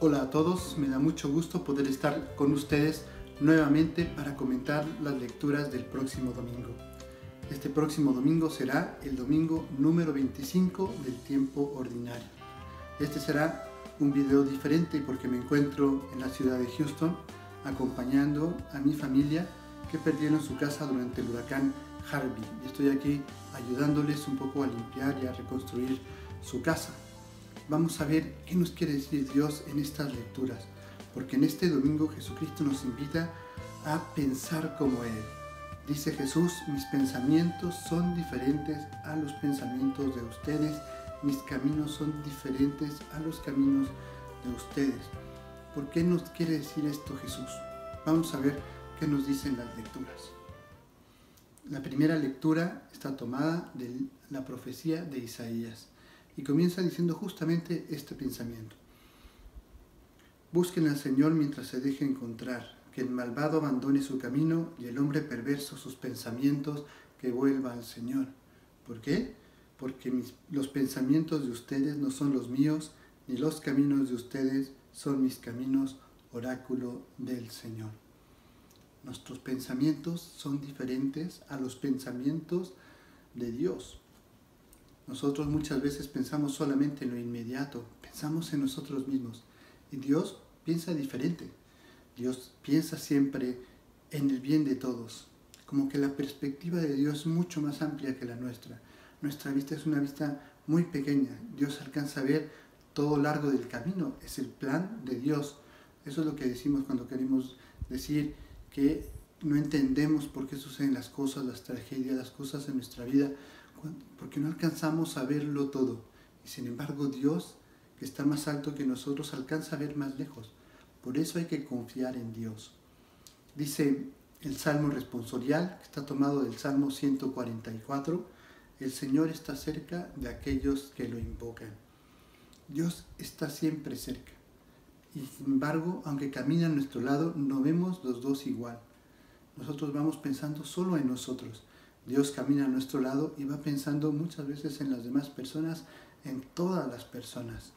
Hola a todos, me da mucho gusto poder estar con ustedes nuevamente para comentar las lecturas del próximo domingo. Este próximo domingo será el domingo número 25 del tiempo ordinario. Este será un video diferente porque me encuentro en la ciudad de Houston acompañando a mi familia que perdieron su casa durante el huracán Harvey. Y estoy aquí ayudándoles un poco a limpiar y a reconstruir su casa. Vamos a ver qué nos quiere decir Dios en estas lecturas, porque en este domingo Jesucristo nos invita a pensar como Él. Dice Jesús: mis pensamientos son diferentes a los pensamientos de ustedes, mis caminos son diferentes a los caminos de ustedes. ¿Por qué nos quiere decir esto Jesús? Vamos a ver qué nos dicen las lecturas. La primera lectura está tomada de la profecía de Isaías. Y comienza diciendo justamente este pensamiento. Busquen al Señor mientras se deje encontrar, que el malvado abandone su camino y el hombre perverso sus pensamientos, que vuelva al Señor. ¿Por qué? Porque los pensamientos de ustedes no son los míos, ni los caminos de ustedes son mis caminos, oráculo del Señor. Nuestros pensamientos son diferentes a los pensamientos de Dios. Nosotros muchas veces pensamos solamente en lo inmediato, pensamos en nosotros mismos. Y Dios piensa diferente. Dios piensa siempre en el bien de todos. Como que la perspectiva de Dios es mucho más amplia que la nuestra. Nuestra vista es una vista muy pequeña. Dios alcanza a ver todo largo del camino. Es el plan de Dios. Eso es lo que decimos cuando queremos decir que no entendemos por qué suceden las cosas, las tragedias, las cosas en nuestra vida, porque no alcanzamos a verlo todo. Y sin embargo Dios, que está más alto que nosotros, alcanza a ver más lejos. Por eso hay que confiar en Dios. Dice el Salmo responsorial, que está tomado del Salmo 144, el Señor está cerca de aquellos que lo invocan. Dios está siempre cerca. Y sin embargo, aunque camina a nuestro lado, no vemos los dos igual. Nosotros vamos pensando solo en nosotros. Dios camina a nuestro lado y va pensando muchas veces en las demás personas, en todas las personas.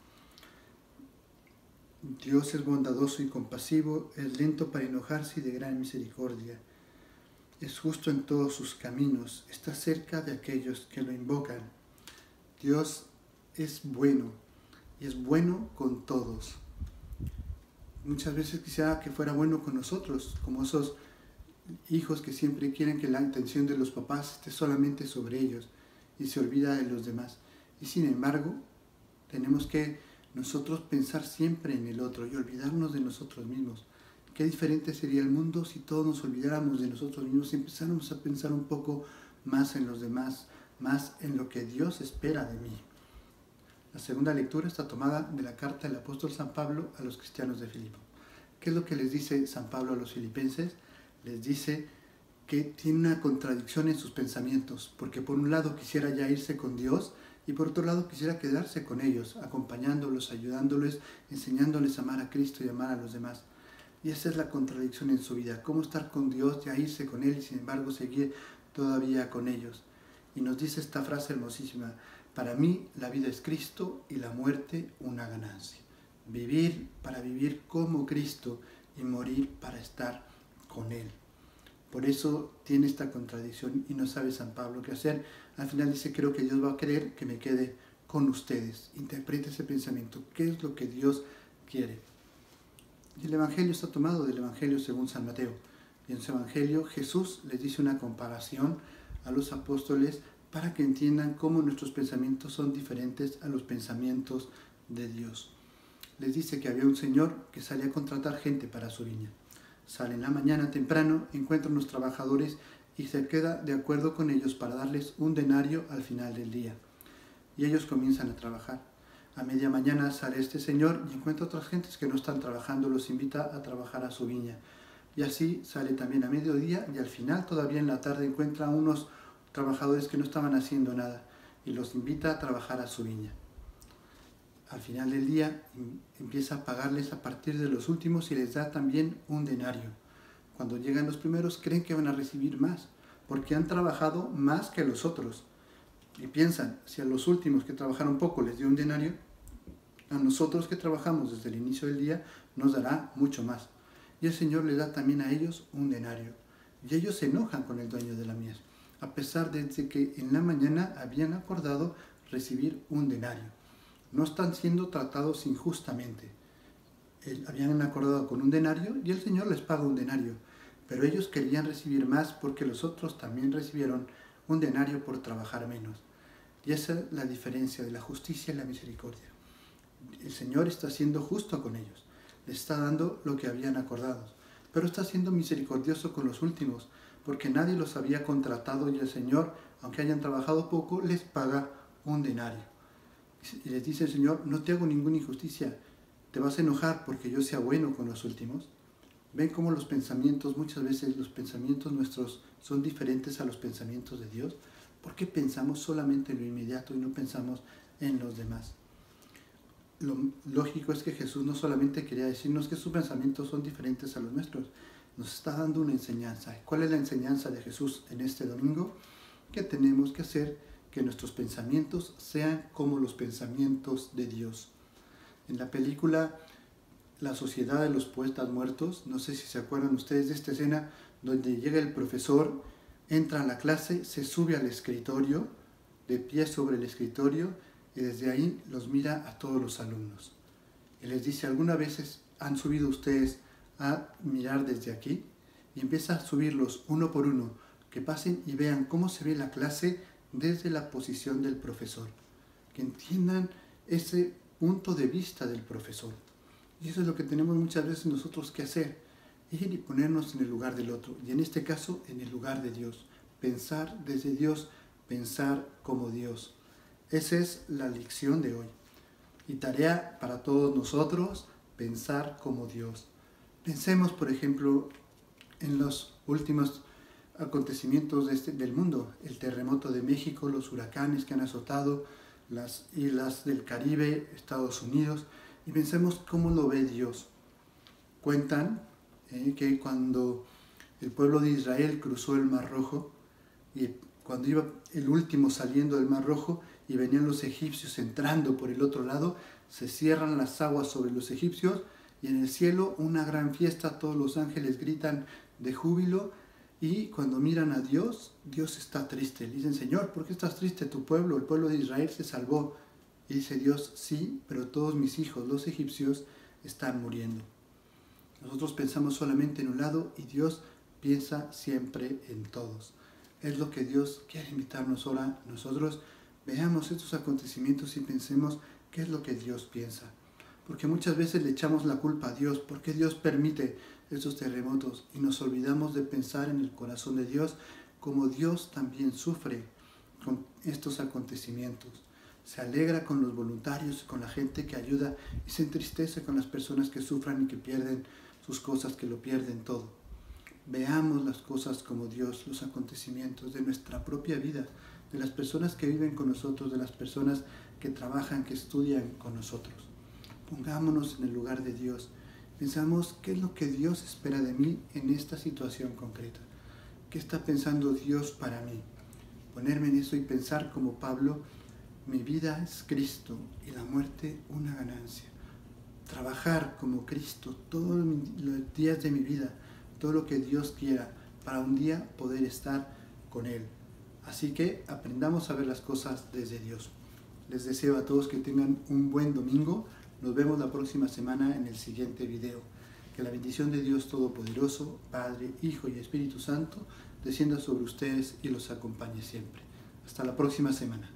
Dios es bondadoso y compasivo, es lento para enojarse y de gran misericordia. Es justo en todos sus caminos, está cerca de aquellos que lo invocan. Dios es bueno y es bueno con todos. Muchas veces quisiera que fuera bueno con nosotros, como esos hijos que siempre quieren que la atención de los papás esté solamente sobre ellos y se olvida de los demás. Y sin embargo, tenemos que nosotros pensar siempre en el otro y olvidarnos de nosotros mismos. Qué diferente sería el mundo si todos nos olvidáramos de nosotros mismos y empezáramos a pensar un poco más en los demás, más en lo que Dios espera de mí. La segunda lectura está tomada de la carta del apóstol San Pablo a los cristianos de Filipo. ¿Qué es lo que les dice San Pablo a los filipenses? Les dice que tiene una contradicción en sus pensamientos, porque por un lado quisiera ya irse con Dios y por otro lado quisiera quedarse con ellos, acompañándolos, ayudándoles, enseñándoles a amar a Cristo y amar a los demás. Y esa es la contradicción en su vida, cómo estar con Dios, ya irse con Él y sin embargo seguir todavía con ellos. Y nos dice esta frase hermosísima: para mí la vida es Cristo y la muerte una ganancia. Vivir para vivir como Cristo y morir para estar con Él. Por eso tiene esta contradicción y no sabe San Pablo qué hacer. Al final dice: creo que Dios va a querer que me quede con ustedes. Interprete ese pensamiento. ¿Qué es lo que Dios quiere? Y el Evangelio está tomado del Evangelio según San Mateo. Y en ese Evangelio Jesús les dice una comparación a los apóstoles para que entiendan cómo nuestros pensamientos son diferentes a los pensamientos de Dios. Les dice que había un señor que salía a contratar gente para su viña. Sale en la mañana temprano, encuentra unos trabajadores y se queda de acuerdo con ellos para darles un denario al final del día. Y ellos comienzan a trabajar. A media mañana sale este señor y encuentra otras gentes que no están trabajando, los invita a trabajar a su viña. Y así sale también a mediodía y al final, todavía en la tarde, encuentra a unos trabajadores que no estaban haciendo nada y los invita a trabajar a su viña. Al final del día empieza a pagarles a partir de los últimos y les da también un denario. Cuando llegan los primeros creen que van a recibir más, porque han trabajado más que los otros. Y piensan, si a los últimos que trabajaron poco les dio un denario, A nosotros que trabajamos desde el inicio del día nos dará mucho más. Y el Señor le da también a ellos un denario. Y ellos se enojan con el dueño de la mies, a pesar de que en la mañana habían acordado recibir un denario. No están siendo tratados injustamente. Habían acordado con un denario y el Señor les paga un denario. Pero ellos querían recibir más porque los otros también recibieron un denario por trabajar menos. Y esa es la diferencia de la justicia y la misericordia. El Señor está siendo justo con ellos. Les está dando lo que habían acordado. Pero está siendo misericordioso con los últimos, porque nadie los había contratado y el Señor, aunque hayan trabajado poco, les paga un denario. Y les dice el Señor, no te hago ninguna injusticia. ¿Te vas a enojar porque yo sea bueno con los últimos? Ven cómo los pensamientos, muchas veces los pensamientos nuestros son diferentes a los pensamientos de Dios. ¿Por qué pensamos solamente en lo inmediato y no pensamos en los demás? Lo lógico es que Jesús no solamente quería decirnos que sus pensamientos son diferentes a los nuestros, nos está dando una enseñanza. ¿Cuál es la enseñanza de Jesús en este domingo? Que tenemos que hacer que nuestros pensamientos sean como los pensamientos de Dios. En la película La Sociedad de los Poetas Muertos, no sé si se acuerdan ustedes de esta escena donde llega el profesor, entra a la clase, se sube al escritorio, de pie sobre el escritorio, y desde ahí los mira a todos los alumnos. Y les dice, ¿alguna vez han subido ustedes a mirar desde aquí? Y empieza a subirlos uno por uno, que pasen y vean cómo se ve la clase desde la posición del profesor. Que entiendan ese punto de vista del profesor. Y eso es lo que tenemos muchas veces nosotros que hacer, ir y ponernos en el lugar del otro, y en este caso en el lugar de Dios, pensar desde Dios, pensar como Dios. Esa es la lección de hoy. Y tarea para todos nosotros, pensar como Dios. Pensemos, por ejemplo, en los últimos acontecimientos del mundo, el terremoto de México, los huracanes que han azotado las islas del Caribe, Estados Unidos, y pensemos cómo lo ve Dios. Cuentan que cuando el pueblo de Israel cruzó el Mar Rojo, y cuando iba el último saliendo del Mar Rojo y venían los egipcios entrando por el otro lado, se cierran las aguas sobre los egipcios y en el cielo una gran fiesta, todos los ángeles gritan de júbilo y cuando miran a Dios, Dios está triste. Le dicen, Señor, ¿por qué estás triste? Tu pueblo, el pueblo de Israel se salvó. Y dice Dios, sí, pero todos mis hijos, los egipcios, están muriendo. Nosotros pensamos solamente en un lado y Dios piensa siempre en todos. Es lo que Dios quiere invitarnos ahora. Nosotros veamos estos acontecimientos y pensemos qué es lo que Dios piensa. Porque muchas veces le echamos la culpa a Dios, porque Dios permite estos terremotos y nos olvidamos de pensar en el corazón de Dios como Dios también sufre con estos acontecimientos. Se alegra con los voluntarios, con la gente que ayuda y se entristece con las personas que sufran y que pierden sus cosas, que lo pierden todo. Veamos las cosas como Dios, los acontecimientos de nuestra propia vida, de las personas que viven con nosotros, de las personas que trabajan, que estudian con nosotros. Pongámonos en el lugar de Dios. Pensamos qué es lo que Dios espera de mí en esta situación concreta. ¿Qué está pensando Dios para mí? Ponerme en eso y pensar como Pablo, mi vida es Cristo y la muerte una ganancia. Trabajar como Cristo todos los días de mi vida, todo lo que Dios quiera, para un día poder estar con Él. Así que aprendamos a ver las cosas desde Dios. Les deseo a todos que tengan un buen domingo. Nos vemos la próxima semana en el siguiente video. Que la bendición de Dios Todopoderoso, Padre, Hijo y Espíritu Santo, descienda sobre ustedes y los acompañe siempre. Hasta la próxima semana.